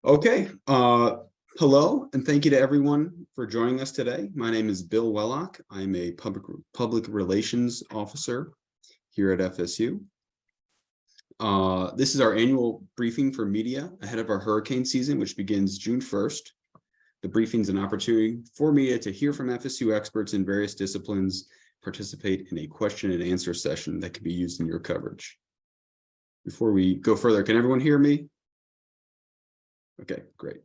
Okay. Hello, and thank you to everyone for joining us today. My name is Bill Wellock. I'm a public relations officer here at FSU. This is our annual briefing for media ahead of our hurricane season, which begins June 1st. The briefing is an opportunity for media to hear from FSU experts in various disciplines, participate in a question and answer session that can be used in your coverage. Before we go further, can everyone hear me? Okay, great.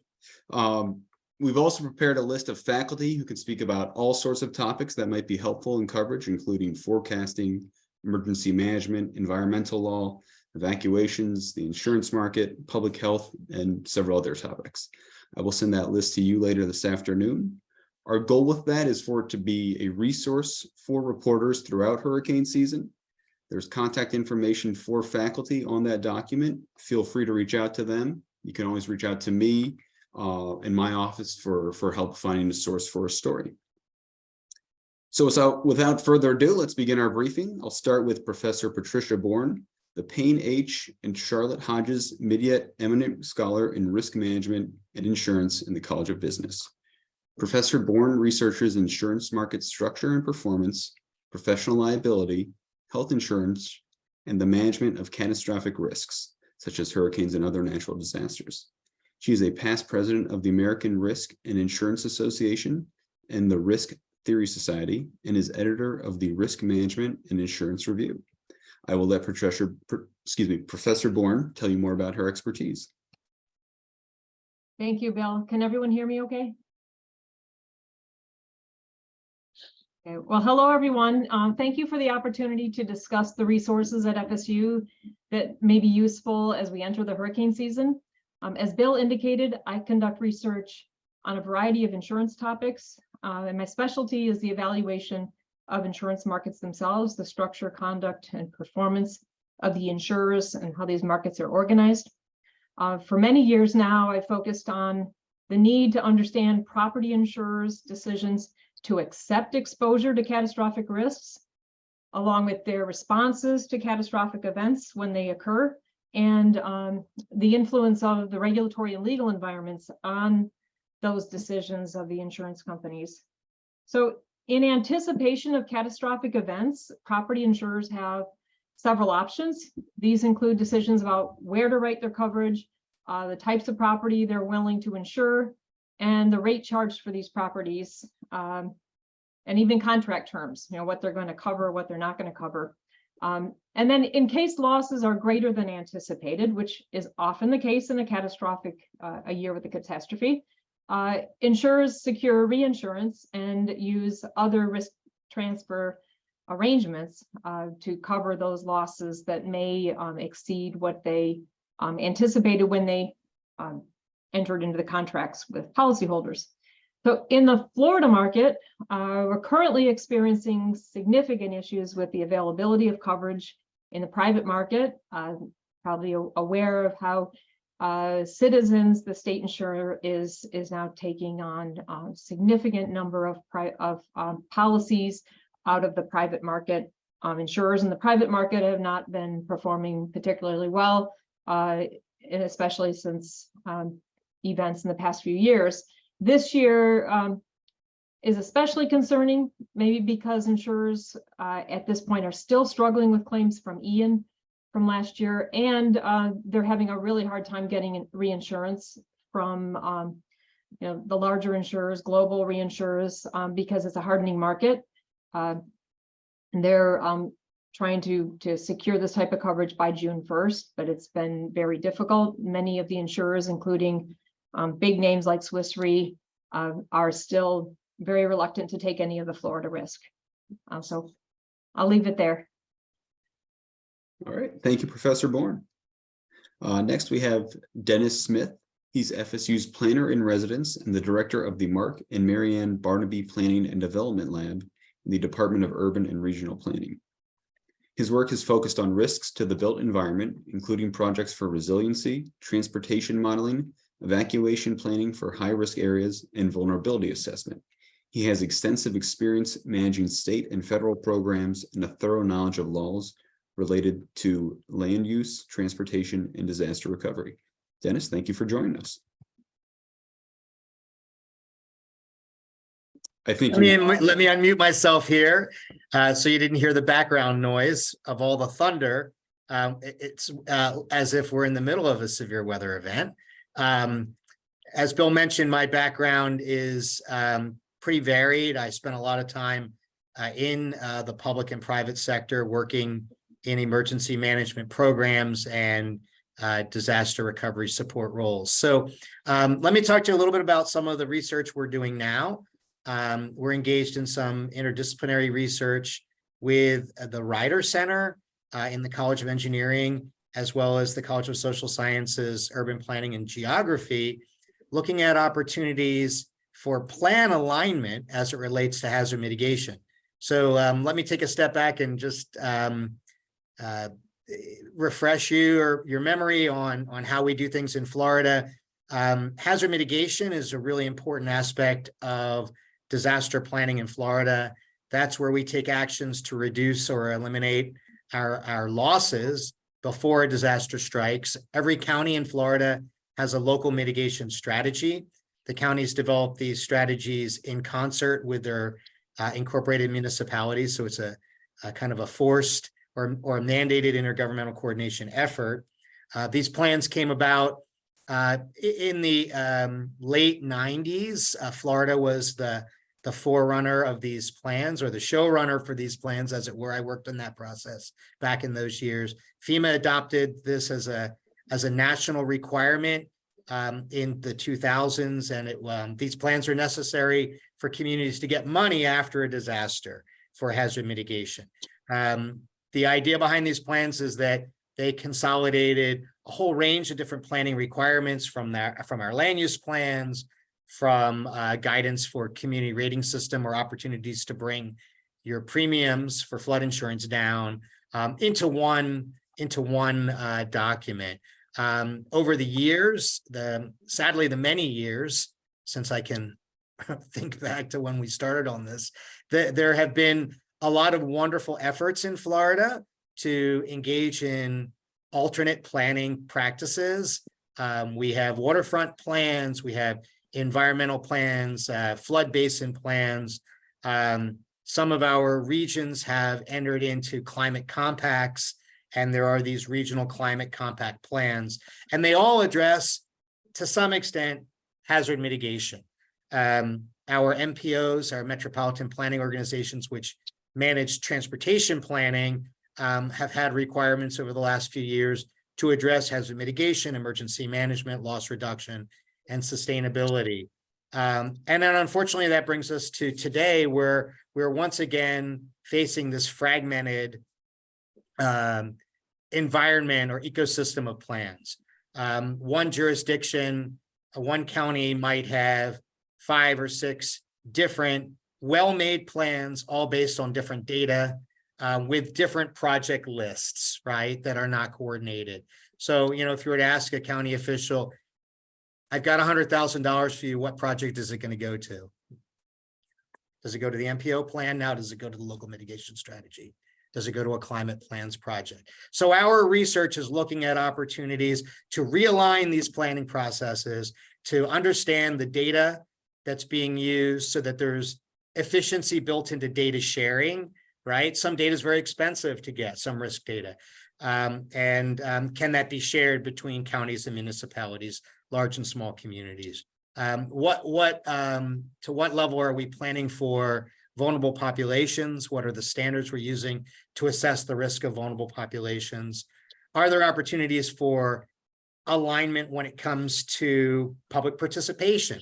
We've also prepared a list of faculty who can speak about all sorts of topics that might be helpful in coverage, including forecasting, emergency management, environmental law, evacuations, the insurance market, public health, and several other topics. I will send that list to you later this afternoon. Our goal with that is for it to be a resource for reporters throughout hurricane season. There's contact information for faculty on that document. Feel free to reach out to them. You can always reach out to me in my office for help finding a source for a story. So without further ado, let's begin our briefing. I'll start with Professor Patricia Bourne, the Payne H. and Charlotte Hodges Midyat Eminent Scholar in Risk Management and Insurance in the College of Business. Professor Bourne researches insurance market structure and performance, professional liability, health insurance, and the management of catastrophic risks, such as hurricanes and other natural disasters. She is a past president of the American Risk and Insurance Association and the Risk Theory Society, and is editor of the Risk Management and Insurance Review. I will let Professor Bourne tell you more about her expertise. Thank you, Bill. Can everyone hear me okay? Okay. Well, hello, everyone. Thank you for the opportunity to discuss the resources at FSU that may be useful as we enter the hurricane season. As Bill indicated, I conduct research on a variety of insurance topics, and my specialty is the evaluation of insurance markets themselves, the structure, conduct, and performance of the insurers and how these markets are organized. For many years now, I focused on the need to understand property insurers' decisions to accept exposure to catastrophic risks, along with their responses to catastrophic events when they occur, and the influence of the regulatory and legal environments on those decisions of the insurance companies. So in anticipation of catastrophic events, property insurers have several options. These include decisions about where to write their coverage, the types of property they're willing to insure, and the rate charged for these properties, and even contract terms, what they're going to cover, what they're not going to cover. And then in case losses are greater than anticipated, which is often the case in a catastrophic a year with a catastrophe, insurers secure reinsurance and use other risk transfer arrangements to cover those losses that may exceed what they anticipated when they entered into the contracts with policyholders. So in the Florida market, we're currently experiencing significant issues with the availability of coverage in the private market. Probably aware of how Citizens, the state insurer, is now taking on a significant number of policies out of the private market. Insurers in the private market have not been performing particularly well, especially since events in the past few years. This year is especially concerning, maybe because insurers at this point are still struggling with claims from Ian from last year, and they're having a really hard time getting reinsurance from the larger insurers, global reinsurers, because it's a hardening market. They're trying to secure this type of coverage by June 1st, but it's been very difficult. Many of the insurers, including big names like Swiss Re, are still very reluctant to take any of the Florida risk. So I'll leave it there. All right, thank you, Professor Bourne. Next, we have Dennis Smith. He's FSU's planner in residence and the director of the Mark and Marianne Barnaby Planning and Development Lab in the Department of Urban and Regional Planning. His work is focused on risks to the built environment, including projects for resiliency, transportation modeling, evacuation planning for high-risk areas, and vulnerability assessment. He has extensive experience managing state and federal programs and a thorough knowledge of laws related to land use, transportation, and disaster recovery. Dennis, thank you for joining us. I think Let me unmute myself here, so you didn't hear the background noise of all the thunder. It's as if we're in the middle of a severe weather event. As Bill mentioned, my background is pretty varied. I spent a lot of time in the public and private sector working in emergency management programs and disaster recovery support roles. So let me talk to you a little bit about some of the research we're doing now. We're engaged in some interdisciplinary research with the Ryder Center in the College of Engineering, as well as the College of Social Sciences, Urban Planning and Geography, looking at opportunities for plan alignment as it relates to hazard mitigation. So let me take a step back and just refresh your memory on how we do things in Florida. Hazard mitigation is a really important aspect of disaster planning in Florida. That's where we take actions to reduce or eliminate our losses before a disaster strikes. Every county in Florida has a local mitigation strategy. The counties develop these strategies in concert with their incorporated municipalities. So it's a kind of a forced or mandated intergovernmental coordination effort. These plans came about in the late 90s. Florida was the forerunner of these plans, or the showrunner for these plans, as it were. I worked on that process back in those years. FEMA adopted this as a national requirement in the 2000s, and these plans are necessary for communities to get money after a disaster for hazard mitigation. The idea behind these plans is that they consolidated a whole range of different planning requirements from our land use plans, from guidance for community rating system, or opportunities to bring your premiums for flood insurance down into one document. Over the years, sadly the many years since I can think back to when we started on this, there have been a lot of wonderful efforts in Florida to engage in alternate planning practices. We have waterfront plans, we have environmental plans, flood basin plans. Some of our regions have entered into climate compacts, and there are these regional climate compact plans, and they all address, to some extent, hazard mitigation. Our MPOs, our metropolitan planning organizations, which manage transportation planning, have had requirements over the last few years to address hazard mitigation, emergency management, loss reduction, and sustainability. And then unfortunately, that brings us to today, where we're once again facing this fragmented environment or ecosystem of plans. One jurisdiction, one county might have 5 or 6 different well-made plans, all based on different data, with different project lists, right, that are not coordinated. So, if you were to ask a county official, I've got $100,000 for you, what project is it going to go to? Does it go to the MPO plan now? Does it go to the local mitigation strategy? Does it go to a climate plans project? So our research is looking at opportunities to realign these planning processes, to understand the data that's being used so that there's efficiency built into data sharing, right? Some data is very expensive to get, some risk data. Can that be shared between counties and municipalities, large and small communities? To what level are we planning for vulnerable populations? What are the standards we're using to assess the risk of vulnerable populations? Are there opportunities for alignment when it comes to public participation?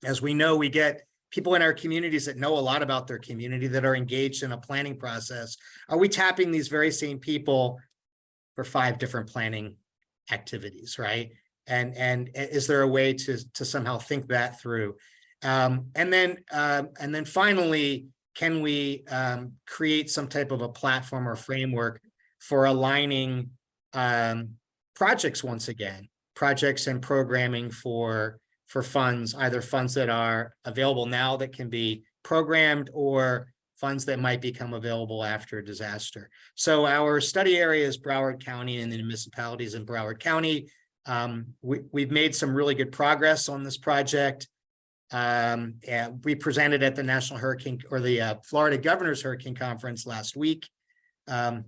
As we know, we get people in our communities that know a lot about their community, that are engaged in a planning process. Are we tapping these very same people for 5 different planning activities, right? And is there a way to somehow think that through? And then finally, can we create some type of a platform or framework for aligning projects once again, projects and programming for funds, either funds that are available now that can be programmed, or funds that might become available after a disaster. So our study area is Broward County and the municipalities in Broward County. We've made some really good progress on this project. And we presented at the National Hurricane or the Florida Governor's Hurricane Conference last week on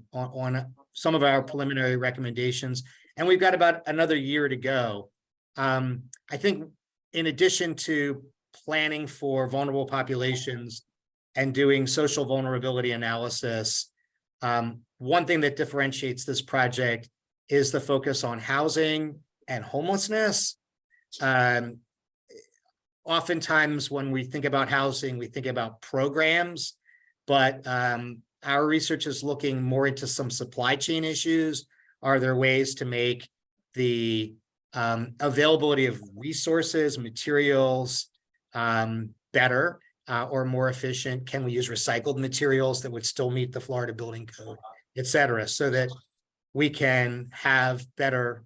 some of our preliminary recommendations. And we've got about another year to go. I think in addition to planning for vulnerable populations and doing social vulnerability analysis, one thing that differentiates this project is the focus on housing and homelessness. Oftentimes when we think about housing, we think about programs, but our research is looking more into some supply chain issues. Are there ways to make the availability of resources, materials better or more efficient? Can we use recycled materials that would still meet the Florida Building Code, et cetera, so that we can have better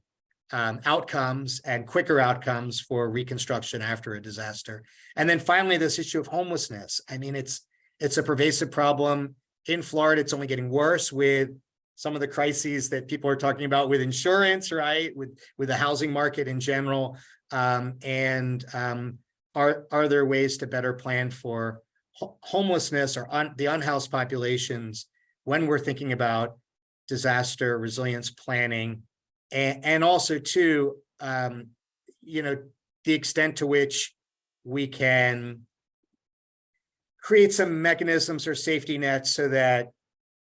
outcomes and quicker outcomes for reconstruction after a disaster? And then finally, this issue of homelessness. I mean, it's a pervasive problem in Florida. It's only getting worse with some of the crises that people are talking about with insurance, right? With the housing market in general. Are there ways to better plan for homelessness or the unhoused populations when we're thinking about disaster resilience planning? And also too, the extent to which we can create some mechanisms or safety nets so that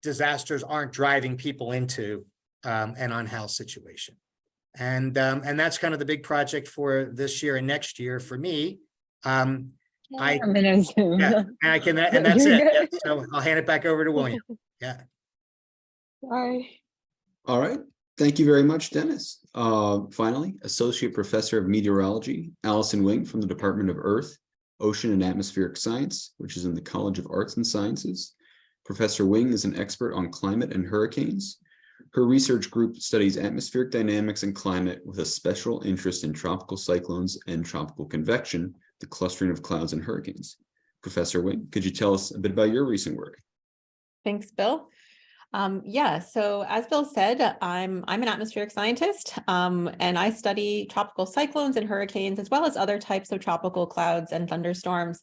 disasters aren't driving people into an unhoused situation. And that's kind of the big project for this year and next year for me. And that's it. Yeah, so I'll hand it back over to William. Yeah. Sorry. All right. Thank you very much, Dennis. Finally, Associate Professor of Meteorology, Allison Wing from the Department of Earth, Ocean and Atmospheric Science, which is in the College of Arts and Sciences. Professor Wing is an expert on climate and hurricanes. Her research group studies atmospheric dynamics and climate with a special interest in tropical cyclones and tropical convection, the clustering of clouds and hurricanes. Professor Wing, could you tell us a bit about your recent work? Thanks, Bill. So as Bill said, I'm an atmospheric scientist, and I study tropical cyclones and hurricanes, as well as other types of tropical clouds and thunderstorms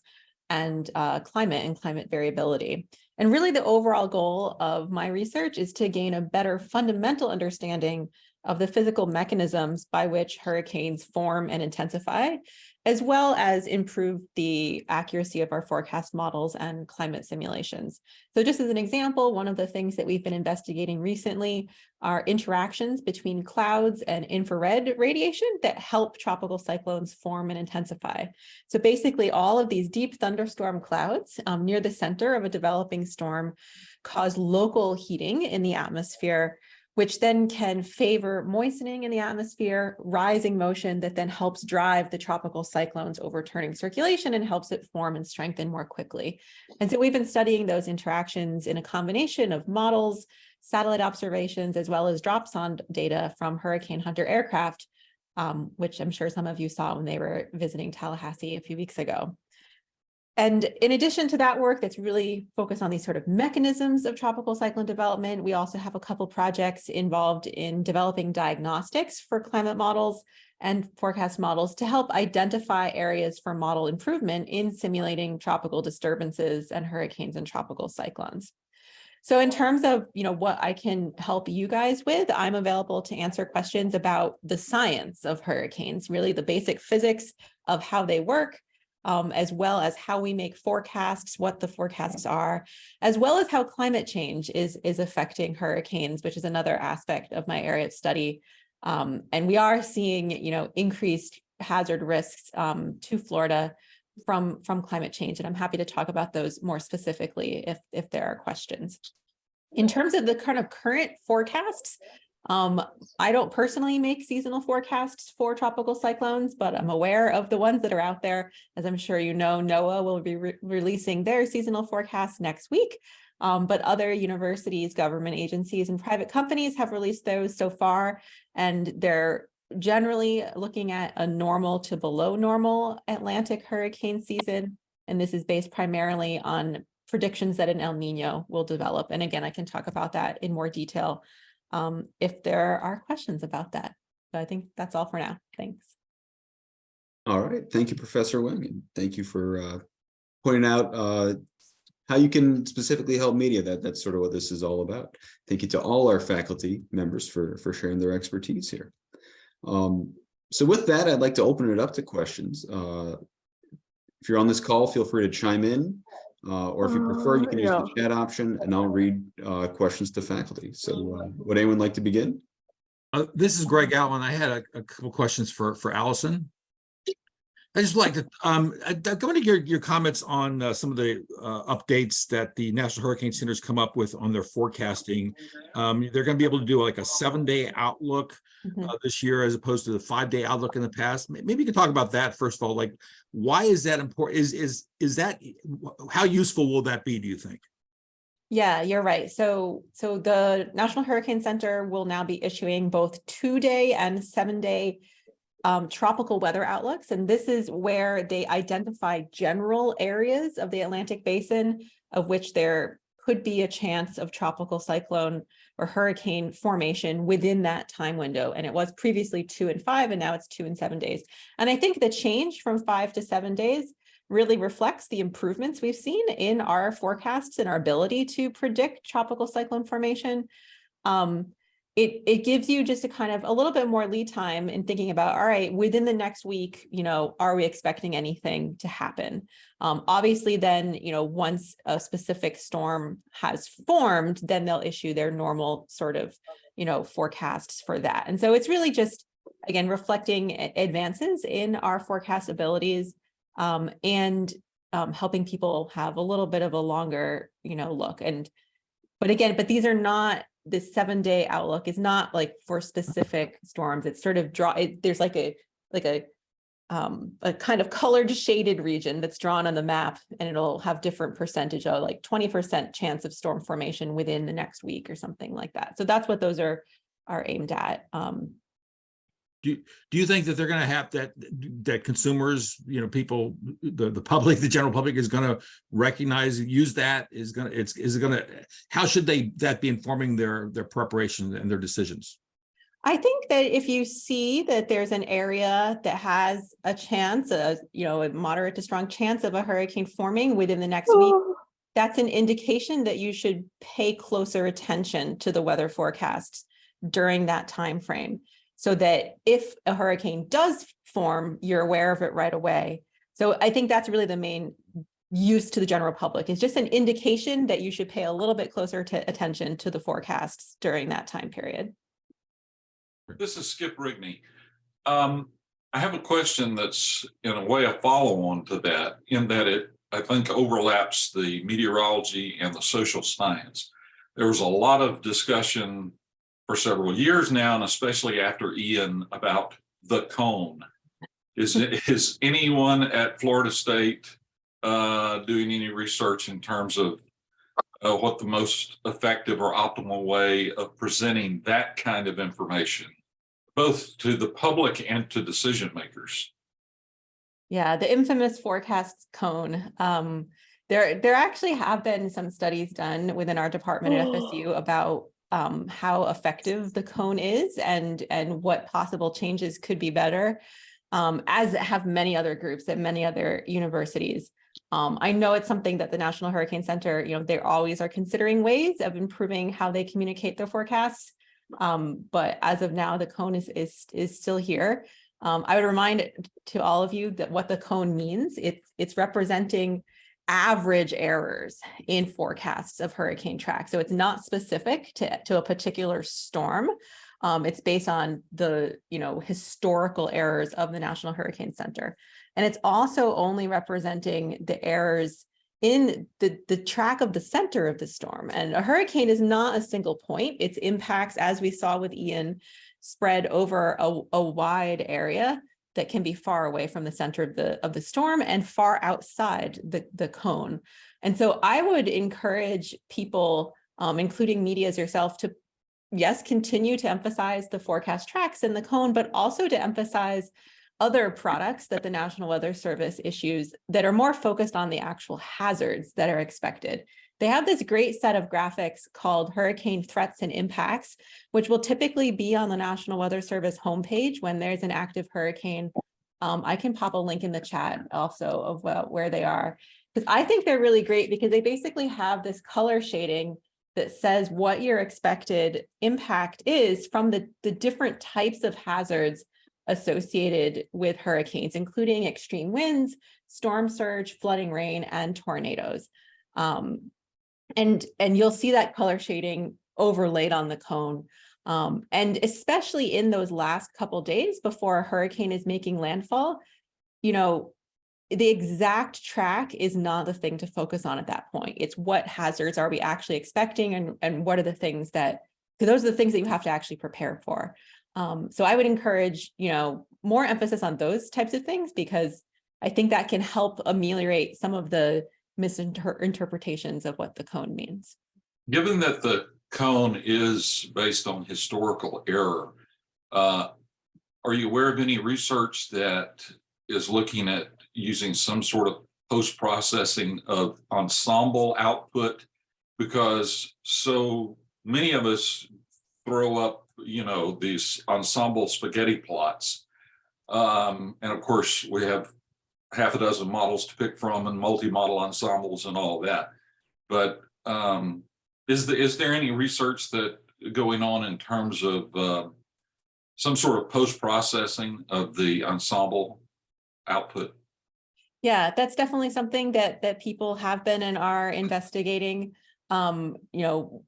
and climate variability. And really the overall goal of my research is to gain a better fundamental understanding of the physical mechanisms by which hurricanes form and intensify, as well as improve the accuracy of our forecast models and climate simulations. So just as an example, one of the things that we've been investigating recently are interactions between clouds and infrared radiation that help tropical cyclones form and intensify. So basically all of these deep thunderstorm clouds near the center of a developing storm cause local heating in the atmosphere, which then can favor moistening in the atmosphere, rising motion that then helps drive the tropical cyclone's overturning circulation and helps it form and strengthen more quickly. And so we've been studying those interactions in a combination of models, satellite observations, as well as dropsonde data from Hurricane Hunter aircraft, which I'm sure some of you saw when they were visiting Tallahassee a few weeks ago. And in addition to that work that's really focused on these sort of mechanisms of tropical cyclone development, we also have a couple projects involved in developing diagnostics for climate models and forecast models to help identify areas for model improvement in simulating tropical disturbances and hurricanes and tropical cyclones. So in terms of, what I can help you guys with, I'm available to answer questions about the science of hurricanes, really the basic physics of how they work, as well as how we make forecasts, what the forecasts are, as well as how climate change is affecting hurricanes, which is another aspect of my area of study. And we are seeing, increased hazard risks to Florida from climate change. And I'm happy to talk about those more specifically if there are questions. In terms of the kind of current forecasts, I don't personally make seasonal forecasts for tropical cyclones, but I'm aware of the ones that are out there. As I'm sure you know, NOAA will be releasing their seasonal forecast next week. But other universities, government agencies, and private companies have released those so far, and they're generally looking at a normal to below normal Atlantic hurricane season. And this is based primarily on predictions that an El Nino will develop. And again, I can talk about that in more detail if there are questions about that. So I think that's all for now. Thanks. All right. Thank you, Professor Wing, and thank you for pointing out how you can specifically help media. That's sort of what this is all about. Thank you to all our faculty members for sharing their expertise here. So with that, I'd like to open it up to questions. If you're on this call, feel free to chime in, or if you prefer, you can use the chat option, and I'll read questions to faculty. So would anyone like to begin? This is Greg Allen. I had a couple questions for Allison. I just like to go into your comments on some of the updates that the National Hurricane Center's come up with on their forecasting. They're going to be able to do like a 7-day outlook this year, as opposed to the 5-day outlook in the past. Maybe you can talk about that first of all. Like, why is that important? Is that, how useful will that be, do you think? Yeah, you're right. So the National Hurricane Center will now be issuing both 2-day and 7-day tropical weather outlooks. And this is where they identify general areas of the Atlantic basin of which there could be a chance of tropical cyclone or hurricane formation within that time window. And it was previously 2 and 5, and now it's 2 and 7 days. And I think the change from 5 to 7 days really reflects the improvements we've seen in our forecasts and our ability to predict tropical cyclone formation. It gives you just a kind of a little bit more lead time in thinking about, all right, within the next week, are we expecting anything to happen? Obviously, then, once a specific storm has formed, then they'll issue their normal sort of, forecasts for that. And so it's really just, again, reflecting advances in our forecast abilities, and helping people have a little bit of a longer, look. But these are not, this 7-day outlook is not like for specific storms. It's sort of there's like a kind of colored shaded region that's drawn on the map, and it'll have different percentage of like 20% chance of storm formation within the next week or something like that. So that's what those are aimed at. Do you think that they're going to have that consumers, people, the public, the general public is going to recognize, use that? How should that be informing their preparation and their decisions? I think that if you see that there's an area that has a chance, a moderate to strong chance of a hurricane forming within the next week, that's an indication that you should pay closer attention to the weather forecasts during that time frame, so that if a hurricane does form, you're aware of it right away. So I think that's really the main use to the general public. It's just an indication that you should pay a little bit closer attention to the forecasts during that time period. This is Skip Rigney. I have a question that's in a way a follow-on to that, in that it, I think, overlaps the meteorology and the social science. There was a lot of discussion for several years now, and especially after Ian, about the cone. Is anyone at Florida State doing any research in terms of what the most effective or optimal way of presenting that kind of information, both to the public and to decision makers? Yeah, the infamous forecast cone. There actually have been some studies done within our department at FSU about how effective the cone is and what possible changes could be better, as have many other groups at many other universities. I know it's something that the National Hurricane Center, they always are considering ways of improving how they communicate their forecasts. But as of now, the cone is still here. I would remind to all of you that what the cone means, it's representing average errors in forecasts of hurricane track. So it's not specific to a particular storm. It's based on the historical errors of the National Hurricane Center. And it's also only representing the errors in the track of the center of the storm. And a hurricane is not a single point. Its impacts, as we saw with Ian, spread over a wide area that can be far away from the center of the storm and far outside the cone. And so I would encourage people, including media as yourself, to, yes, continue to emphasize the forecast tracks in the cone, but also to emphasize other products that the National Weather Service issues that are more focused on the actual hazards that are expected. They have this great set of graphics called Hurricane Threats and Impacts, which will typically be on the National Weather Service homepage when there's an active hurricane I can pop a link in the chat also of where they are, because I think they're really great because they basically have this color shading that says what your expected impact is from the different types of hazards associated with hurricanes, including extreme winds, storm surge, flooding, rain, and tornadoes. And you'll see that color shading overlaid on the cone. And especially in those last couple days before a hurricane is making landfall, you know, the exact track is not the thing to focus on at that point. It's what hazards are we actually expecting, and what are the things that, because those are the things that you have to actually prepare for. So I would encourage, you know, more emphasis on those types of things, because I think that can help ameliorate some of the misinterpretations of what the cone means. Given that the cone is based on historical error, are you aware of any research that is looking at using some sort of post-processing of ensemble output? Because so many of us throw up, you know, these ensemble spaghetti plots. And of course, we have half a dozen models to pick from and multi-model ensembles and all that. But is there any research that going on in terms of some sort of post-processing of the ensemble output? Yeah, that's definitely something that people have been and are investigating. You know,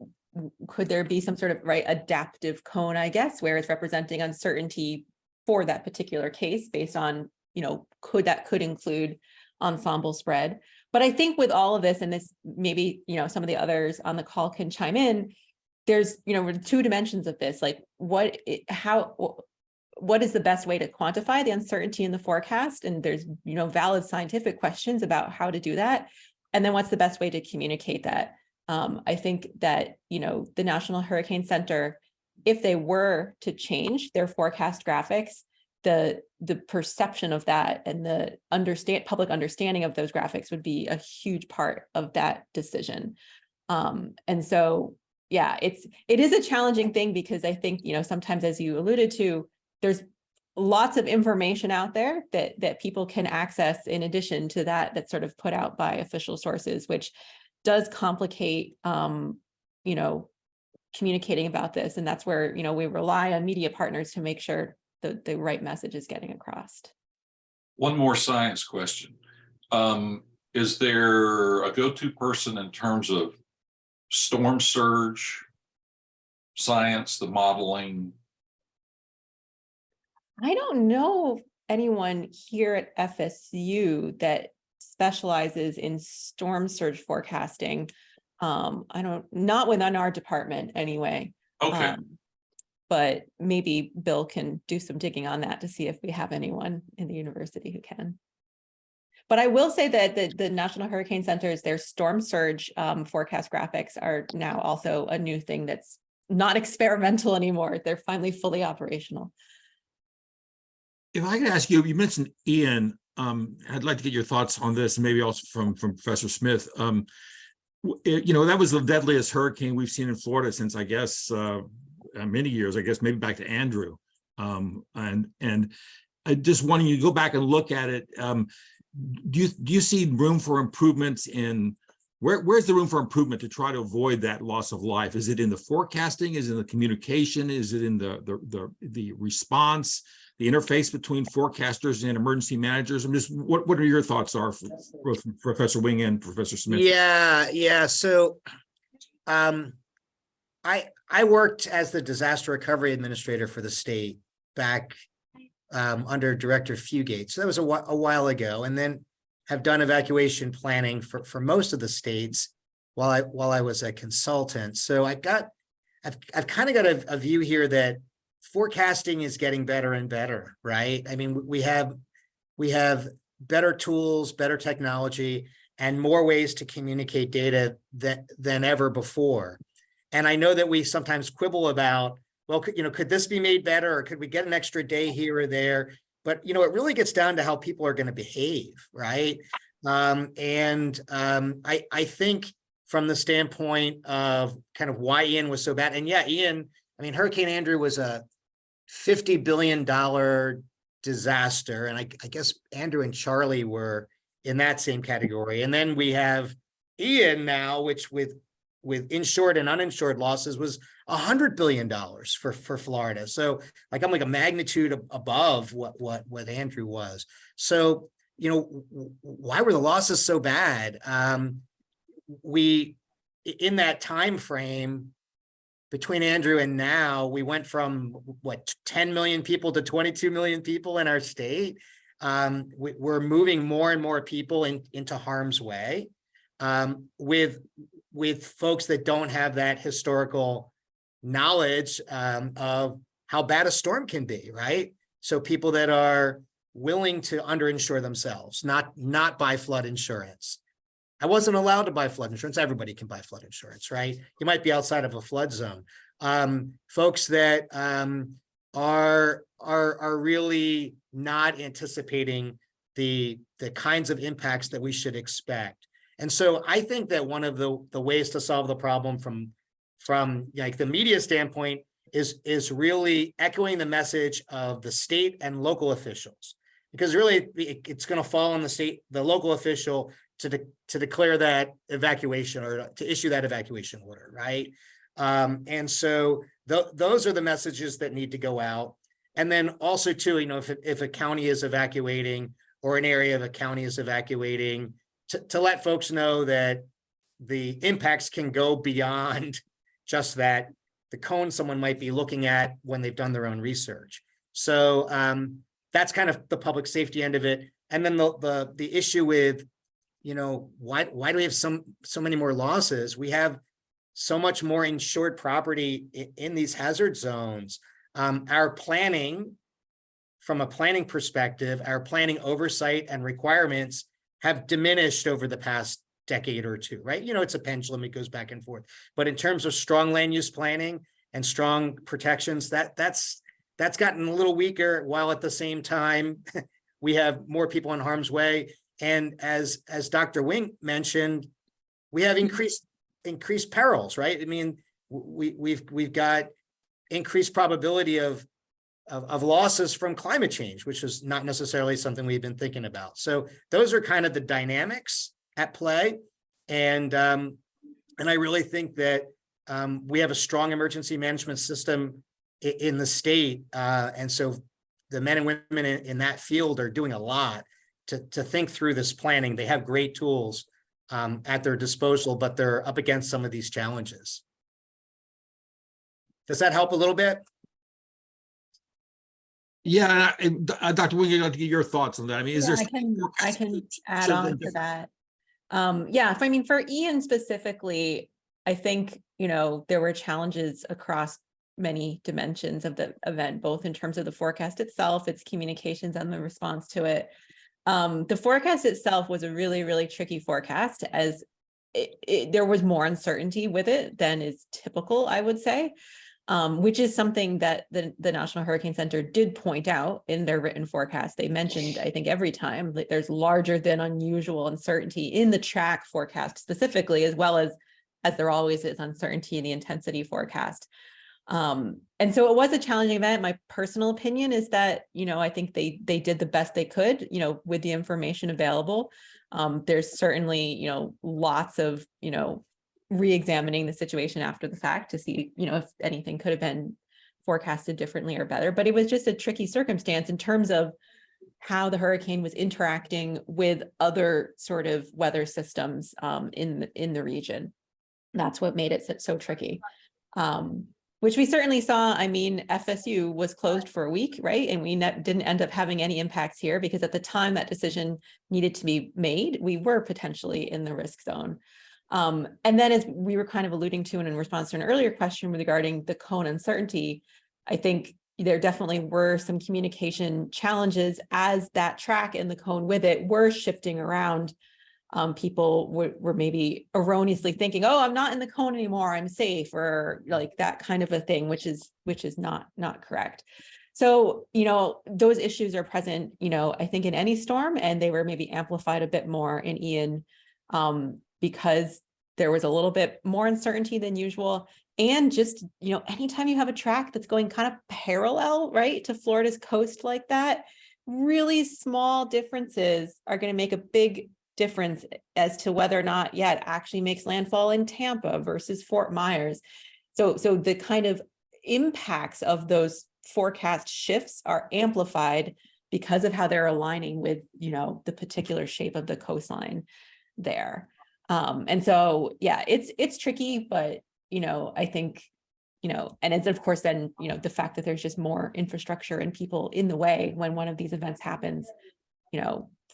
could there be some sort of adaptive cone, I guess, where it's representing uncertainty for that particular case based on, you know, could include ensemble spread. But I think with all of this, and this maybe, you know, some of the others on the call can chime in, there's, you know, two dimensions of this, like what is the best way to quantify the uncertainty in the forecast? And there's, you know, valid scientific questions about how to do that. And then what's the best way to communicate that? I think that, you know, the National Hurricane Center, if they were to change their forecast graphics, the perception of that and the public understanding of those graphics would be a huge part of that decision. And so, yeah, it is a challenging thing, because I think, you know, sometimes, as you alluded to, there's lots of information out there that people can access in addition to that's sort of put out by official sources, which does complicate, you know, communicating about this. And that's where, you know, we rely on media partners to make sure the right message is getting across. One more science question. Is there a go-to person in terms of storm surge science, the modeling? I don't know of anyone here at FSU that specializes in storm surge forecasting. Not within our department anyway. Okay. But maybe Bill can do some digging on that to see if we have anyone in the university who can. But I will say that the National Hurricane Center's, their storm surge forecast graphics are now also a new thing that's not experimental anymore. They're finally fully operational. If I could ask you, you mentioned Ian, I'd like to get your thoughts on this, and maybe also from Professor Smith. You know, that was the deadliest hurricane we've seen in Florida since, I guess, many years, I guess, maybe back to Andrew. And I just wanted you to go back and look at it. Do you see room for improvements in where's the room for improvement to try to avoid that loss of life? Is it in the forecasting? Is it in the communication? Is it in the response, the interface between forecasters and emergency managers? I'm just, what are your thoughts are for both Professor Wing and Professor Smith? Yeah. So I worked as the disaster recovery administrator for the state back under Director Fugate. So that was a while ago, and then have done evacuation planning for most of the states while I was a consultant. So I've kind of got a view here that forecasting is getting better and better, right? I mean, we have better tools, better technology, and more ways to communicate data than ever before. And I know that we sometimes quibble about, well, could this be made better, or could we get an extra day here or there? But, you know, it really gets down to how people are going to behave, right? I think from the standpoint of kind of why Ian was so bad, and yeah, Ian, I mean, Hurricane Andrew was a $50 billion disaster. And I guess Andrew and Charlie were in that same category. And then we have Ian now, which with insured and uninsured losses was $100 billion for Florida. So like I'm like a magnitude above what Andrew was. So, you know, why were the losses so bad? We, in that time frame between Andrew and now, we went from what, 10 million people to 22 million people in our state. We're moving more and more people into harm's way, with folks that don't have that historical knowledge of how bad a storm can be, right? So people that are willing to underinsure themselves, not buy flood insurance. I wasn't allowed to buy flood insurance. Everybody can buy flood insurance, right? You might be outside of a flood zone. Folks that are really not anticipating the kinds of impacts that we should expect. And so I think that one of the ways to solve the problem from like the media standpoint is really echoing the message of the state and local officials, because really it's going to fall on the local official to declare that evacuation or to issue that evacuation order, right? And so those are the messages that need to go out. And then also too, you know, if a county is evacuating or an area of a county is evacuating, to let folks know that the impacts can go beyond just that the cone someone might be looking at when they've done their own research. So that's kind of the public safety end of it. And then the issue with, you know, why do we have so many more losses? We have so much more insured property in these hazard zones. Our planning, from a planning perspective, our planning oversight and requirements have diminished over the past decade or two, right? You know, it's a pendulum, it goes back and forth. But in terms of strong land use planning and strong protections, that's gotten a little weaker, while at the same time, we have more people in harm's way. And as Dr. Wing mentioned, we have increased perils, right? I mean, we've got increased probability of losses from climate change, which is not necessarily something we've been thinking about. So those are kind of the dynamics at play. And I really think that we have a strong emergency management system in the state. And so the men and women in that field are doing a lot to think through this planning. They have great tools at their disposal, but they're up against some of these challenges. Does that help a little bit? Yeah, and Dr. Wing, I'd like to get your thoughts on that. I mean, is there? I can add on to that. Yeah, I mean, for Ian specifically, I think, you know, there were challenges across many dimensions of the event, both in terms of the forecast itself, its communications, and the response to it. The forecast itself was a really, really tricky forecast, as there was more uncertainty with it than is typical, I would say, which is something that the National Hurricane Center did point out in their written forecast. They mentioned, I think, every time that there's larger than unusual uncertainty in the track forecast specifically, as well as there always is uncertainty in the intensity forecast. And so it was a challenging event. My personal opinion is that, you know, I think they did the best they could, you know, with the information available. There's certainly, you know, lots of, you know, re-examining the situation after the fact to see, you know, if anything could have been forecasted differently or better. But it was just a tricky circumstance in terms of how the hurricane was interacting with other sort of weather systems in the region. That's what made it so tricky. Which we certainly saw. I mean, FSU was closed for a week, right? And we didn't end up having any impacts here because at the time that decision needed to be made, we were potentially in the risk zone. And then, as we were kind of alluding to in response to an earlier question regarding the cone uncertainty, I think there definitely were some communication challenges as that track and the cone with it were shifting around. People were maybe erroneously thinking, oh, I'm not in the cone anymore, I'm safe, or like that kind of a thing, which is not correct. So, you know, those issues are present, you know, I think in any storm, and they were maybe amplified a bit more in Ian because there was a little bit more uncertainty than usual. And just, you know, anytime you have a track that's going kind of parallel, right, to Florida's coast like that, really small differences are going to make a big difference as to whether or not, yeah, it actually makes landfall in Tampa versus Fort Myers. So the kind of impacts of those forecast shifts are amplified because of how they're aligning with, the particular shape of the coastline there. And so, yeah, it's tricky, but, I think, and it's of course then, the fact that there's just more infrastructure and people in the way when one of these events happens,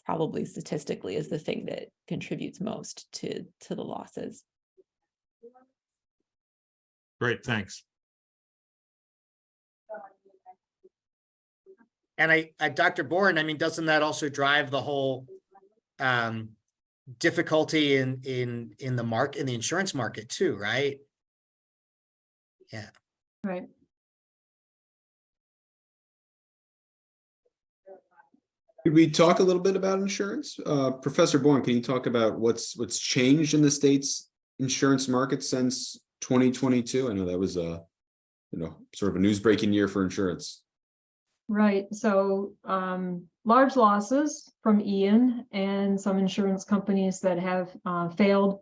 probably statistically is the thing that contributes most to the losses. Great, thanks. And Dr. Bourne, I mean, doesn't that also drive the whole difficulty in the insurance market too, right? Yeah. Right. Could we talk a little bit about insurance? Professor Bourne, can you talk about what's changed in the state's insurance market since 2022? I know that was sort of a news-breaking year for insurance. Right. So large losses from Ian and some insurance companies that have failed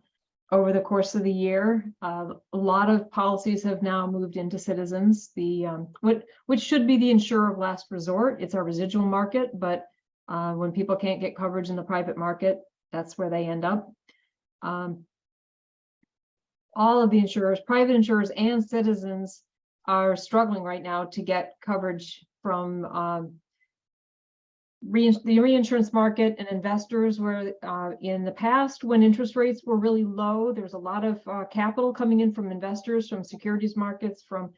over the course of the year. A lot of policies have now moved into Citizens, which should be the insurer of last resort. It's our residual market, but when people can't get coverage in the private market, that's where they end up. All of the insurers, private insurers and Citizens, are struggling right now to get coverage from the reinsurance market and investors, where in the past, when interest rates were really low, there was a lot of capital coming in from investors, from securities markets, from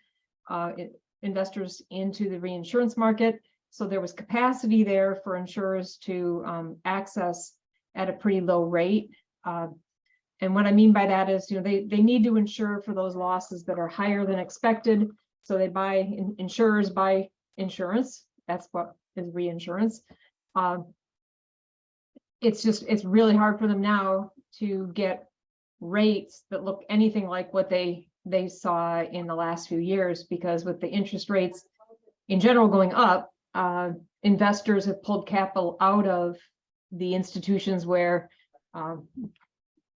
investors into the reinsurance market. So there was capacity there for insurers to access at a pretty low rate. And what I mean by that is, they need to insure for those losses that are higher than expected. So they insurers buy insurance. That's what is reinsurance. It's really hard for them now to get rates that look anything like what they saw in the last few years, because with the interest rates in general going up, investors have pulled capital out of the institutions where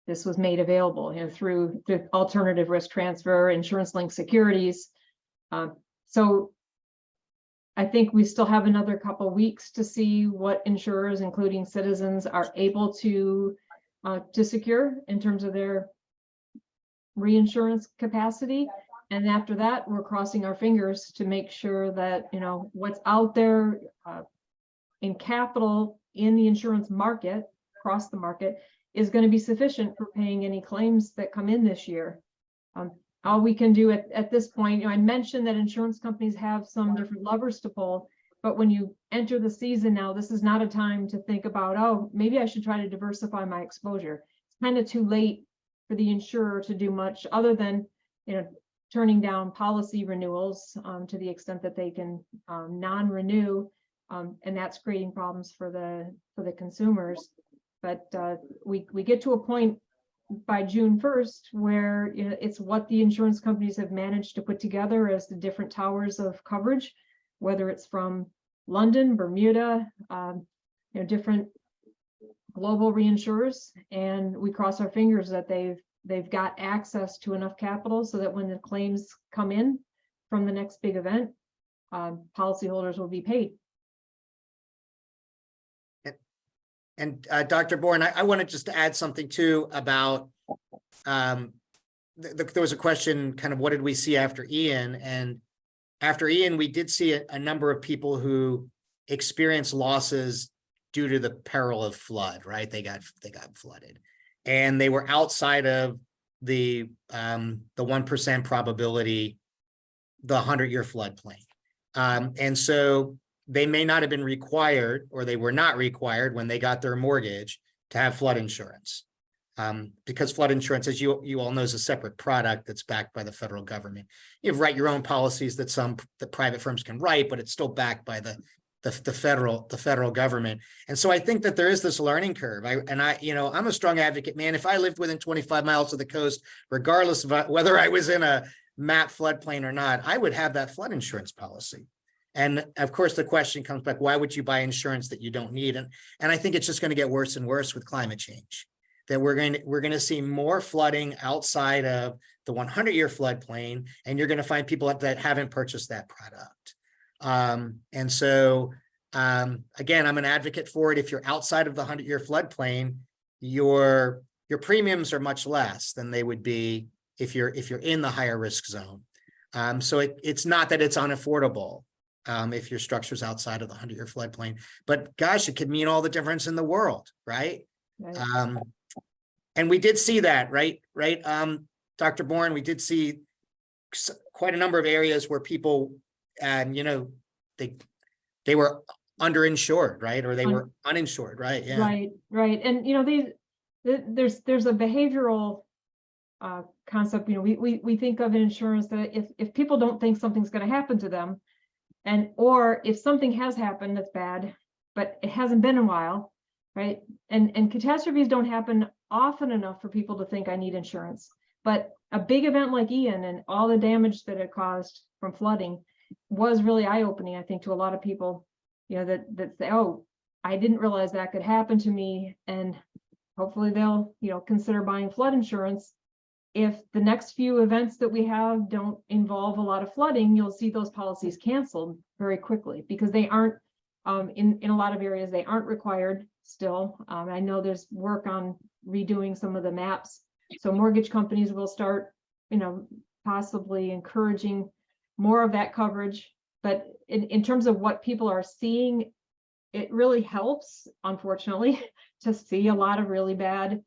this was made available, through the alternative risk transfer, insurance-linked securities. So I think we still have another couple weeks to see what insurers, including Citizens, are able to secure in terms of their reinsurance capacity. And after that, we're crossing our fingers to make sure that, what's out there in capital in the insurance market, across the market, is going to be sufficient for paying any claims that come in this year. All we can do at this point, I mentioned that insurance companies have some different levers to pull, but when you enter the season now, this is not a time to think about, oh, maybe I should try to diversify my exposure. It's kind of too late for the insurer to do much other than, turning down policy renewals to the extent that they can non-renew, and that's creating problems for the consumers. But we get to a point by June 1st, where it's what the insurance companies have managed to put together as the different towers of coverage, whether it's from London, Bermuda, different global reinsurers, and we cross our fingers that they've got access to enough capital so that when the claims come in from the next big event, policyholders will be paid. And Dr. Bourne, I wanted just to add something too about, there was a question, kind of what did we see after Ian? And after Ian, we did see a number of people who experienced losses due to the peril of flood, right? They got flooded, and they were outside of the 1% probability, the 100-year floodplain. And so they may not have been required, or they were not required when they got their mortgage to have flood insurance. Because flood insurance, as you all know, is a separate product that's backed by the federal government. You write your own policies that the private firms can write, but it's still backed by the federal government. And so I think that there is this learning curve. I'm a strong advocate, man. If I lived within 25 miles of the coast, regardless of whether I was in a MAP floodplain or not, I would have that flood insurance policy. And of course, the question comes back, why would you buy insurance that you don't need? And I think it's just going to get worse and worse with climate change, that we're going to see more flooding outside of the 100-year floodplain, and you're going to find people that haven't purchased that product. And so, again, I'm an advocate for it. If you're outside of the 100-year floodplain, your premiums are much less than they would be if you're in the higher risk zone. So it's not that it's unaffordable if your structure's outside of the 100-year floodplain, but gosh, it could mean all the difference in the world, right? Right. And we did see that, right? Dr. Bourne, we did see quite a number of areas where people, they were underinsured, right? Or they were uninsured, right? Yeah. Right. And, there's a behavioral concept, we think of in insurance that if people don't think something's going to happen to them, or if something has happened that's bad, but it hasn't been a while, right? And catastrophes don't happen often enough for people to think I need insurance. But a big event like Ian and all the damage that it caused from flooding was really eye-opening, I think, to a lot of people, that say, oh, I didn't realize that could happen to me. And hopefully they'll, consider buying flood insurance. If the next few events that we have don't involve a lot of flooding, you'll see those policies canceled very quickly, because they aren't, in a lot of areas, they aren't required still. I know there's work on redoing some of the maps. So mortgage companies will start, possibly encouraging more of that coverage. But in terms of what people are seeing, it really helps, unfortunately, to see a lot of really bad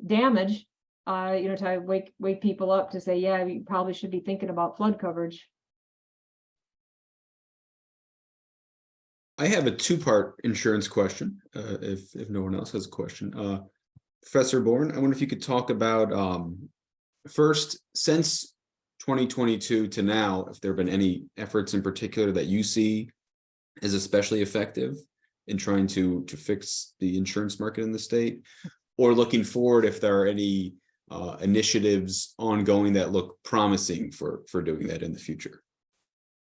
damage, to wake people up to say, yeah, you probably should be thinking about flood coverage. I have a two-part insurance question, if no one else has a question. Professor Bourne, I wonder if you could talk about, first, since 2022 to now, if there have been any efforts in particular that you see as especially effective in trying to fix the insurance market in the state, or looking forward, if there are any initiatives ongoing that look promising for doing that in the future.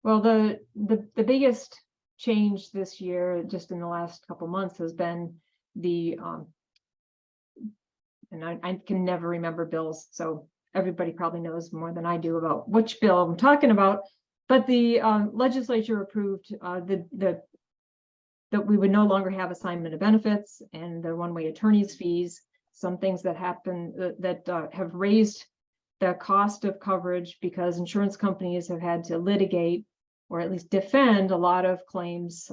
Well, the biggest change this year, just in the last couple months, has been the and I can never remember bills, so everybody probably knows more than I do about which bill I'm talking about. But the legislature approved that we would no longer have assignment of benefits and the one-way attorney's fees. Some things that happen that have raised the cost of coverage because insurance companies have had to litigate or at least defend a lot of claims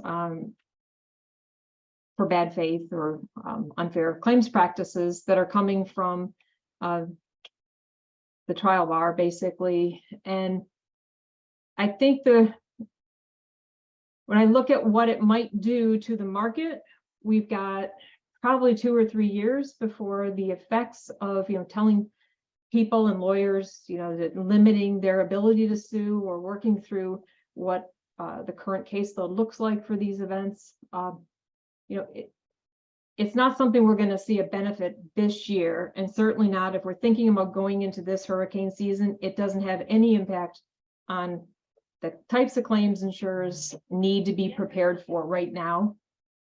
for bad faith or unfair claims practices that are coming from the trial bar, basically. And I think when I look at what it might do to the market, we've got probably 2 or 3 years before the effects of, telling people and lawyers, that limiting their ability to sue or working through what the current caseload looks like for these events. It's not something we're going to see a benefit this year, and certainly not if we're thinking about going into this hurricane season. It doesn't have any impact on the types of claims insurers need to be prepared for right now.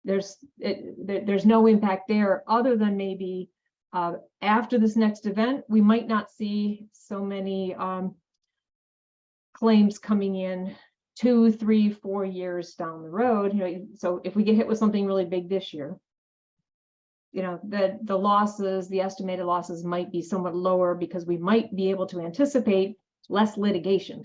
There's no impact there, other than maybe after this next event, we might not see so many claims coming in 2, 3, 4 years down the road. So if we get hit with something really big this year, the losses, the estimated losses might be somewhat lower because we might be able to anticipate less litigation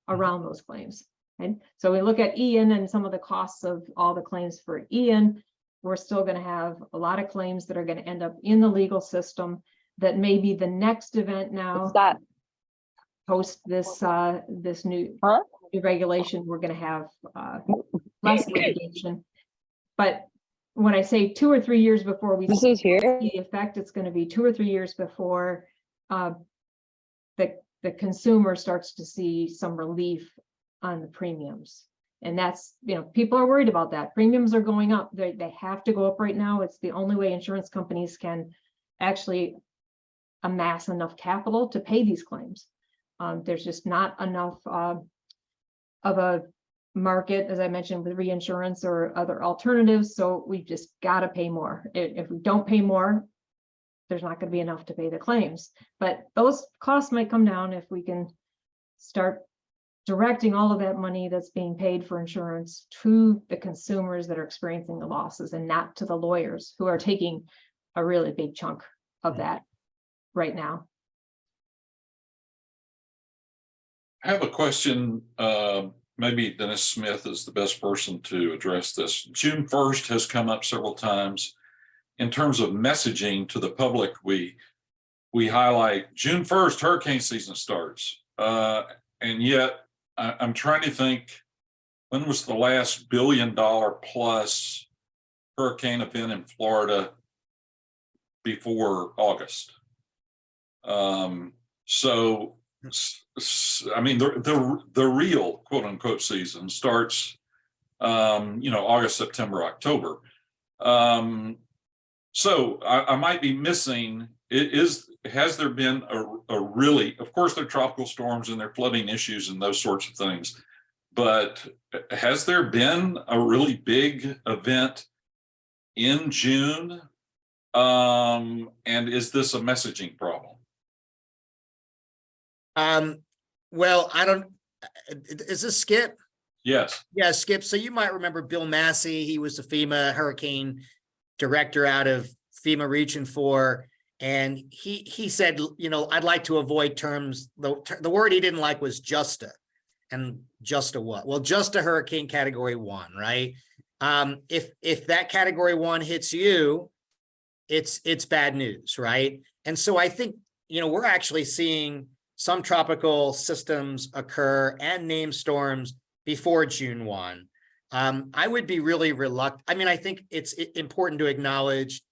around those claims. And so we look at Ian and some of the costs of all the claims for Ian. We're still going to have a lot of claims that are going to end up in the legal system that maybe the next event now, post this this new regulation, we're going to have less litigation. But when I say 2 or 3 years before we see the effect, it's going to be 2 or 3 years before the consumer starts to see some relief on the premiums. And that's, people are worried about that. Premiums are going up. They have to go up right now. It's the only way insurance companies can actually amass enough capital to pay these claims. There's just not enough of a market, as I mentioned, with reinsurance or other alternatives. So we've just got to pay more. If we don't pay more, there's not going to be enough to pay the claims. But those costs might come down if we can start directing all of that money that's being paid for insurance to the consumers that are experiencing the losses, and not to the lawyers who are taking a really big chunk of that right now. I have a question. Maybe Dennis Smith is the best person to address this. June 1st has come up several times. In terms of messaging to the public, we highlight June 1st, hurricane season starts. And yet I'm trying to think, when was the last $1 billion plus hurricane event in Florida before August? So I mean, the real quote unquote season starts, August, September, October. So I might be missing, has there been a really, of course there are tropical storms and there are flooding issues and those sorts of things, but has there been a really big event in June? And is this a messaging problem? Well, is this Skip? Yes. Yeah, Skip. So you might remember Bill Massey. He was the FEMA hurricane director out of FEMA Region 4. And he said, I'd like to avoid terms. The word he didn't like was just a. And just a what? Well, just a hurricane category 1, right? If that category 1 hits you, it's bad news, right? And so I think, we're actually seeing some tropical systems occur and named storms before June 1. I would be really reluctant. I mean, I think it's important to acknowledge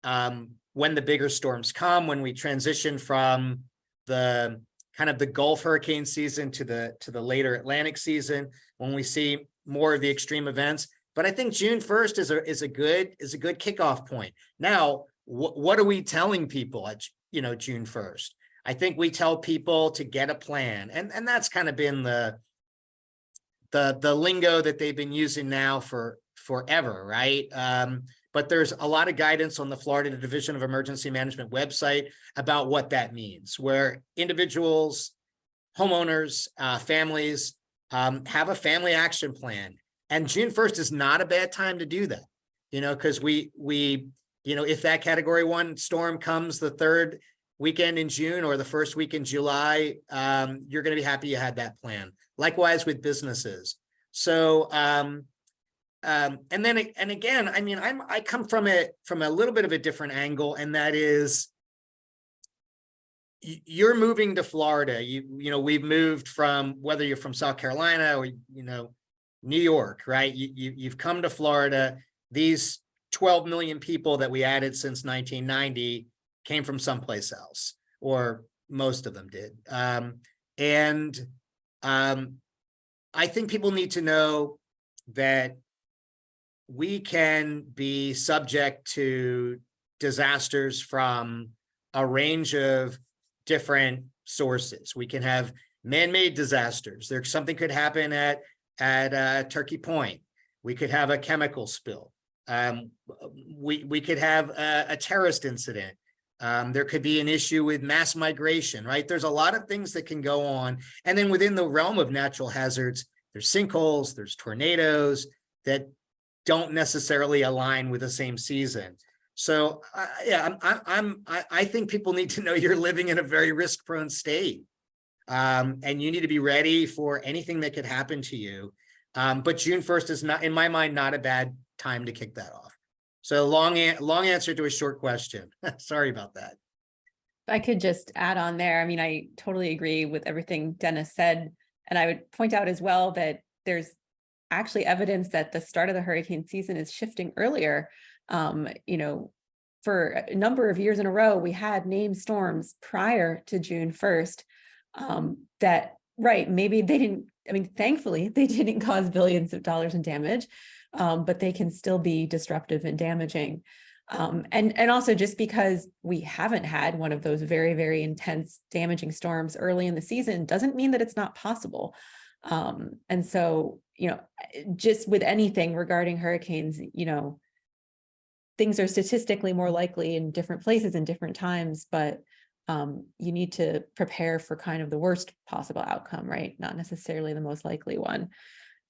when the bigger storms come, when we transition from the kind of the Gulf hurricane season to the later Atlantic season, when we see more of the extreme events. But I think June 1st is a good kickoff point. Now, what are we telling people at June 1st? I think we tell people to get a plan, and that's kind of been the lingo that they've been using now for forever, right? But there's a lot of guidance on the Florida Division of Emergency Management website about what that means, where individuals, homeowners, families have a family action plan, and June 1st is not a bad time to do that, because we if that category 1 storm comes the third weekend in June or the first week in July, you're going to be happy you had that plan. Likewise with businesses. So, and again, I mean, I come from a little bit of a different angle, and that is, you're moving to Florida. We've moved from, whether you're from South Carolina or New York, right? You've come to Florida. These 12 million people that we added since 1990 came from someplace else, or most of them did. I think people need to know that we can be subject to disasters from a range of different sources. We can have man-made disasters. Something could happen at Turkey Point. We could have a chemical spill. We could have a terrorist incident. There could be an issue with mass migration, right? There's a lot of things that can go on. And then within the realm of natural hazards, there's sinkholes, there's tornadoes that don't necessarily align with the same season. So I think people need to know you're living in a very risk-prone state. And you need to be ready for anything that could happen to you. But June 1st is not, in my mind, not a bad time to kick that off. So long answer to a short question. Sorry about that. I could just add on there. I mean, I totally agree with everything Dennis said. And I would point out as well that there's actually evidence that the start of the hurricane season is shifting earlier. For a number of years in a row, we had named storms prior to June 1st maybe they didn't, thankfully they didn't cause billions of dollars in damage, but they can still be disruptive and damaging. And also, just because we haven't had one of those very, very intense damaging storms early in the season doesn't mean that it's not possible. And so, just with anything regarding hurricanes, things are statistically more likely in different places and different times, but you need to prepare for kind of the worst possible outcome, right? Not necessarily the most likely one.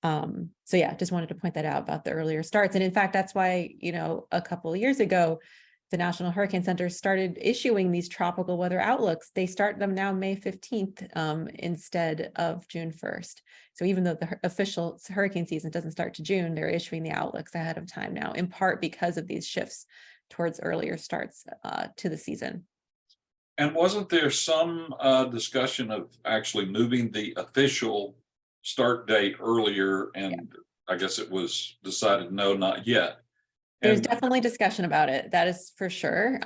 So yeah, just wanted to point that out about the earlier starts. And in fact, that's why, a couple of years ago, the National Hurricane Center started issuing these tropical weather outlooks. They start them now May 15th instead of June 1st. So even though the official hurricane season doesn't start to June, they're issuing the outlooks ahead of time now, in part because of these shifts towards earlier starts to the season. And wasn't there some discussion of actually moving the official start date earlier? And I guess it was decided, no, not yet. There's And definitely discussion about it. That is for sure.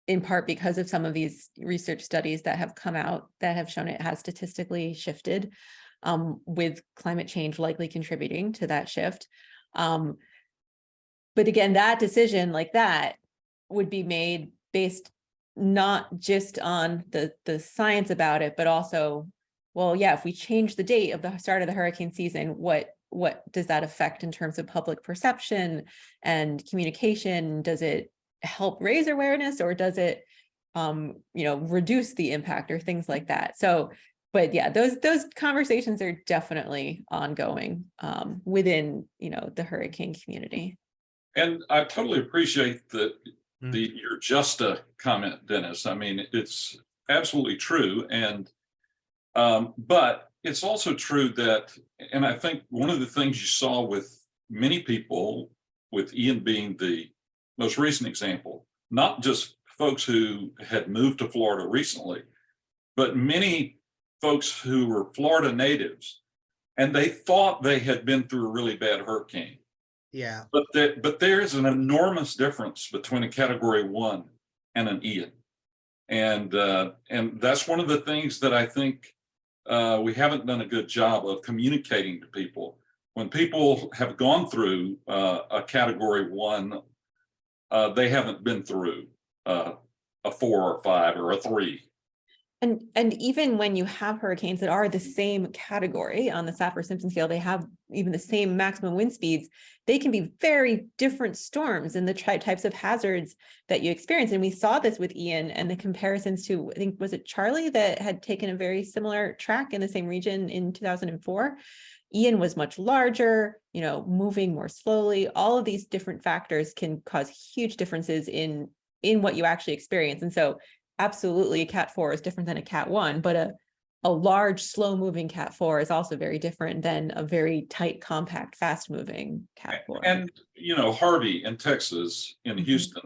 In part because of some of these research studies that have come out that have shown it has statistically shifted, with climate change likely contributing to that shift. But again, that decision like that would be made based not just on the science about it, but also, well, yeah, if we change the date of the start of the hurricane season, what does that affect in terms of public perception and communication? Does it help raise awareness, or does it, reduce the impact or things like that? So, but yeah, those conversations are definitely ongoing within, the hurricane community. And I totally appreciate your just a comment, Dennis. I mean, it's absolutely true. And but it's also true that, and I think one of the things you saw with many people, with Ian being the most recent example, not just folks who had moved to Florida recently, but many folks who were Florida natives, and they thought they had been through a really bad hurricane. Yeah. But there is an enormous difference between a Category 1 and an Ian. And that's one of the things that I think we haven't done a good job of communicating to people. When people have gone through a Category 1, they haven't been through a 4 or 5 or a 3. And even when you have hurricanes that are the same category on the Saffir-Simpson scale, they have even the same maximum wind speeds, they can be very different storms in the types of hazards that you experience. And we saw this with Ian and the comparisons to, I think, was it Charlie that had taken a very similar track in the same region in 2004? Ian was much larger, moving more slowly. All of these different factors can cause huge differences in what you actually experience. And so absolutely, a Cat 4 is different than a Cat 1, but a large, slow-moving Cat 4 is also very different than a very tight, compact, fast-moving Cat 4. And Harvey in Texas, in Houston,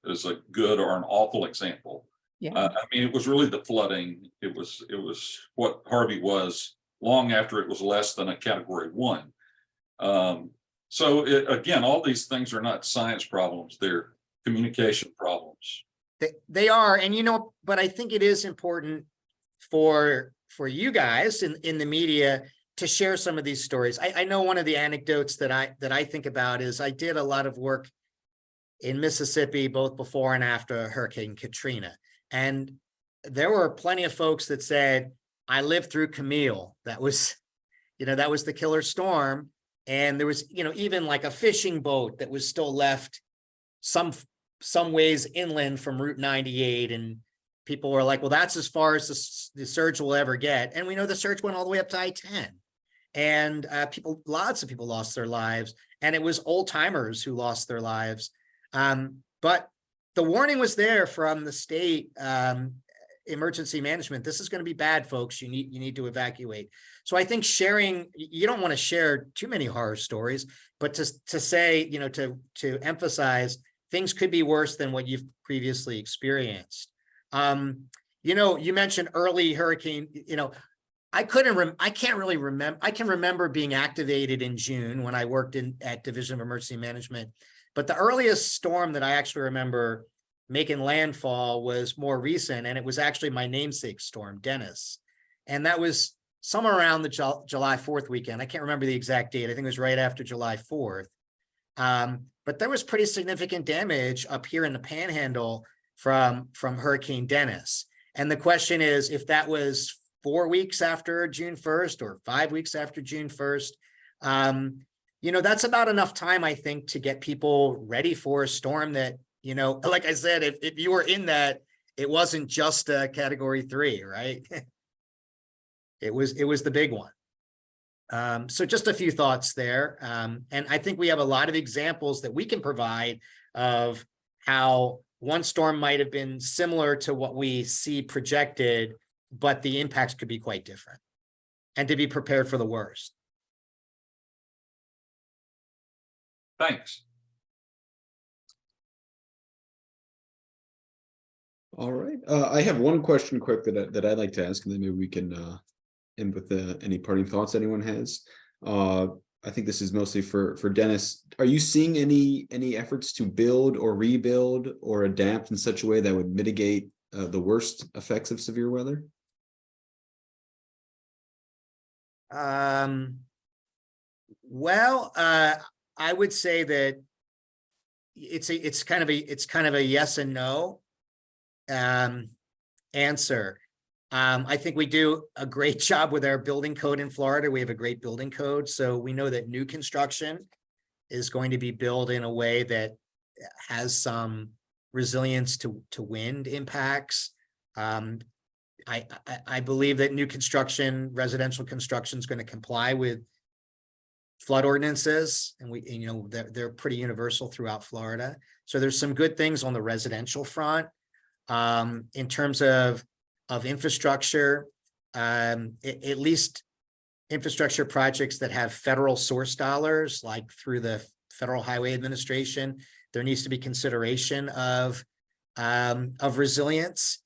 is a good or an awful example. Yeah, I mean, it was really the flooding. It was what Harvey was long after it was less than a Category 1. So again, all these things are not science problems; they're communication problems. They are, and but I think it is important for you guys in the media to share some of these stories. I know one of the anecdotes that I think about is I did a lot of work in Mississippi, both before and after Hurricane Katrina. And there were plenty of folks that said, I lived through Camille. That was the killer storm. And there was, even like a fishing boat that was still left some ways inland from Route 98, and people were like, well, that's as far as the surge will ever get. And we know the surge went all the way up to I-10, and lots of people lost their lives, and it was old timers who lost their lives. But the warning was there from the state emergency management. This is going to be bad, folks. You need to evacuate. So I think sharing, you don't want to share too many horror stories, but to say, to emphasize things could be worse than what you've previously experienced. You mentioned early hurricane, I can't really remember. I can remember being activated in June when I worked at Division of Emergency Management. But the earliest storm that I actually remember making landfall was more recent, and it was actually my namesake storm, Dennis. And that was somewhere around the July 4th weekend. I can't remember the exact date. I think it was right after July 4th. But there was pretty significant damage up here in the Panhandle from Hurricane Dennis. And the question is, if that was 4 weeks after June 1st or 5 weeks after June 1st, That's about enough time, I think, to get people ready for a storm that, like I said, if you were in that, it wasn't just a category 3, right? It was the big one. So just a few thoughts there. And I think we have a lot of examples that we can provide of how one storm might have been similar to what we see projected, but the impacts could be quite different, and to be prepared for the worst. Thanks. All right. I have one question quick that I'd like to ask, and then maybe we can end with any parting thoughts anyone has. I think this is mostly for Dennis. Are you seeing any efforts to build or rebuild or adapt in such a way that would mitigate the worst effects of severe weather? Well, I would say that it's kind of a yes and no answer. I think we do a great job with our building code in Florida. We have a great building code, so we know that new construction is going to be built in a way that has some resilience to wind impacts. I believe that new construction, residential construction, is going to comply with flood ordinances, and they're pretty universal throughout Florida. So there's some good things on the residential front. In terms of infrastructure, at least infrastructure projects that have federal source dollars, like through the Federal Highway Administration, there needs to be consideration of resilience.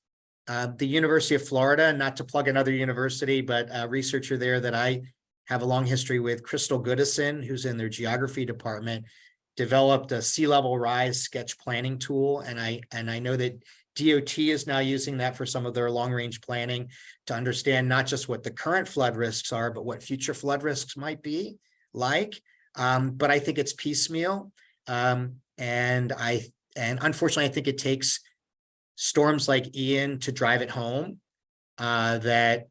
The University of Florida, not to plug another university, but a researcher there that I have a long history with, Crystal Goodison, who's in their geography department, developed a sea level rise sketch planning tool. And I know that DOT is now using that for some of their long range planning to understand not just what the current flood risks are, but what future flood risks might be like. But I think it's piecemeal. And unfortunately, I think it takes storms like Ian to drive it home, that,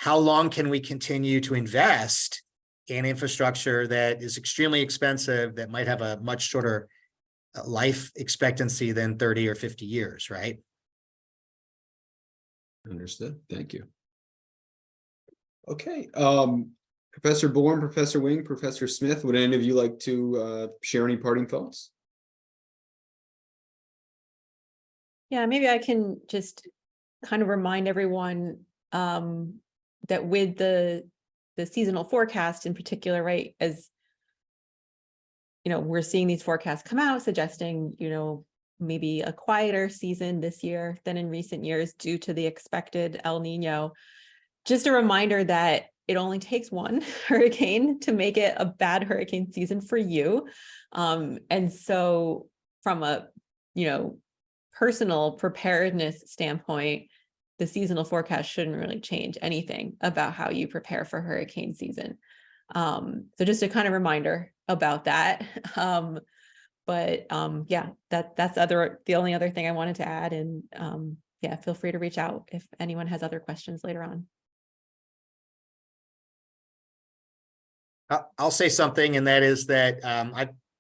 how long can we continue to invest in infrastructure that is extremely expensive, that might have a much shorter life expectancy than 30 or 50 years, right? Understood. Thank you. Okay. Professor Bourne, Professor Wing, Professor Smith, would any of you like to share any parting thoughts? Yeah, maybe I can just kind of remind everyone that with the seasonal forecast in particular, right, as we're seeing these forecasts come out suggesting, maybe a quieter season this year than in recent years due to the expected El Nino. Just a reminder that it only takes one hurricane to make it a bad hurricane season for you. And so from a, personal preparedness standpoint, the seasonal forecast shouldn't really change anything about how you prepare for hurricane season. So just a kind of reminder about that. Yeah, that's the only other thing I wanted to add. And yeah, feel free to reach out if anyone has other questions later on. I'll say something, and that is that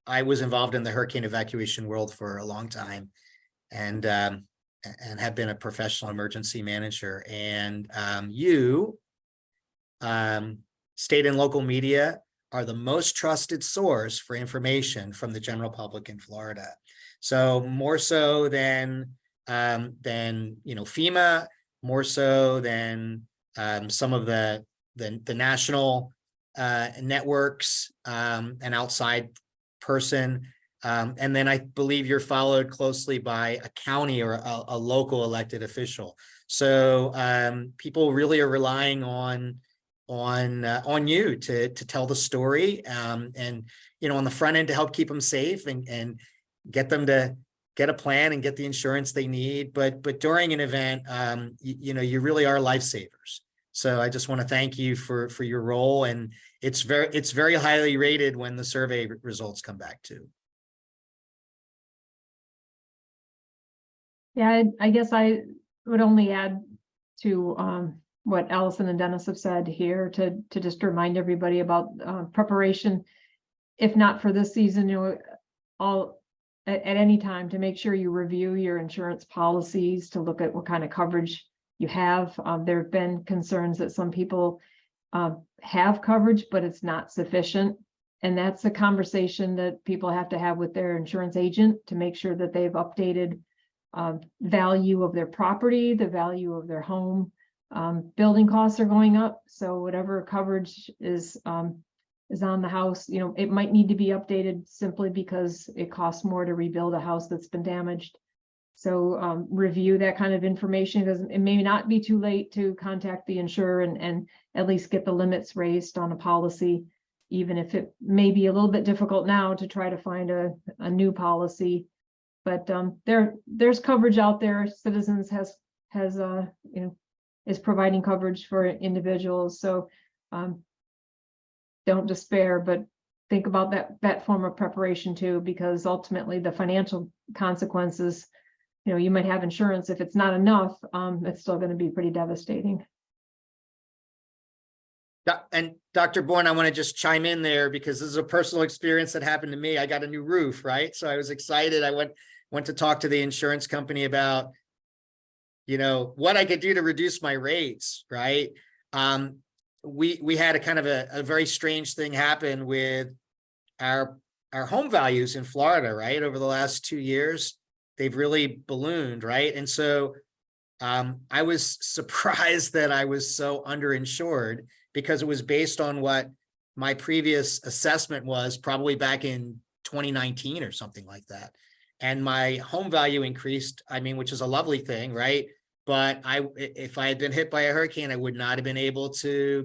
I was involved in the hurricane evacuation world for a long time, and have been a professional emergency manager. And state and local media are the most trusted source for information from the general public in Florida. So more so than FEMA, more so than some of the national networks, an outside person. And then I believe you're followed closely by a county or a local elected official. So people really are relying on you to tell the story, and on the front end to help keep them safe and get them to get a plan and get the insurance they need. But during an event, you really are lifesavers. So I just want to thank you for your role, and it's very highly rated when the survey results come back too. Yeah, I guess I would only add to what Allison and Dennis have said here to just remind everybody about preparation, if not for this season, at any time, to make sure you review your insurance policies, to look at what kind of coverage you have. There have been concerns that some people have coverage, but it's not sufficient. And that's a conversation that people have to have with their insurance agent to make sure that they've updated value of their property, the value of their home. Building costs are going up, so whatever coverage is on the house, it might need to be updated simply because it costs more to rebuild a house that's been damaged. So review that kind of information. It may not be too late to contact the insurer and at least get the limits raised on a policy, even if it may be a little bit difficult now to try to find a new policy. But there's coverage out there. Citizens is providing coverage for individuals. So don't despair, but think about that form of preparation too, because ultimately the financial consequences, you might have insurance. If it's not enough, it's still going to be pretty devastating. And Dr. Bourne, I want to just chime in there because this is a personal experience that happened to me. I got a new roof, right? So I was excited. I went to talk to the insurance company about, what I could do to reduce my rates, right? We had a kind of a very strange thing happen with our home values in Florida, right? Over the last 2 years, they've really ballooned, right? And so I was surprised that I was so underinsured because it was based on what my previous assessment was probably back in 2019 or something like that. And my home value increased, which is a lovely thing, right? But if I had been hit by a hurricane, I would not have been able to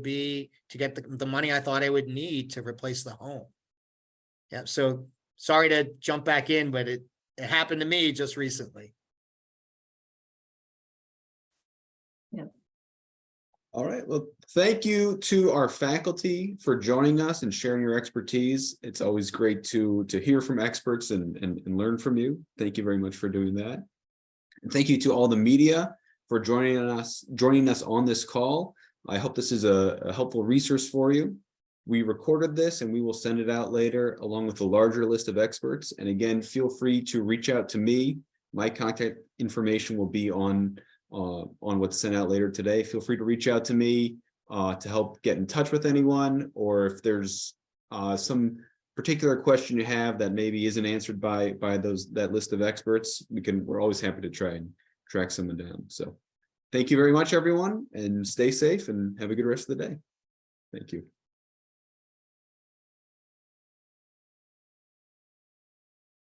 get the money I thought I would need to replace the home. Yeah, so sorry to jump back in, but it happened to me just recently. Yeah. All right. Well, thank you to our faculty for joining us and sharing your expertise. It's always great to hear from experts and learn from you. Thank you very much for doing that. And thank you to all the media for joining us on this call. I hope this is a helpful resource for you. We recorded this and we will send it out later along with a larger list of experts. And again, feel free to reach out to me. My contact information will be on what's sent out later today. Feel free to reach out to me to help get in touch with anyone, or if there's some particular question you have that maybe isn't answered by that list of experts, we're always happy to try and track someone down. So thank you very much, everyone, and stay safe and have a good rest of the day. Thank you.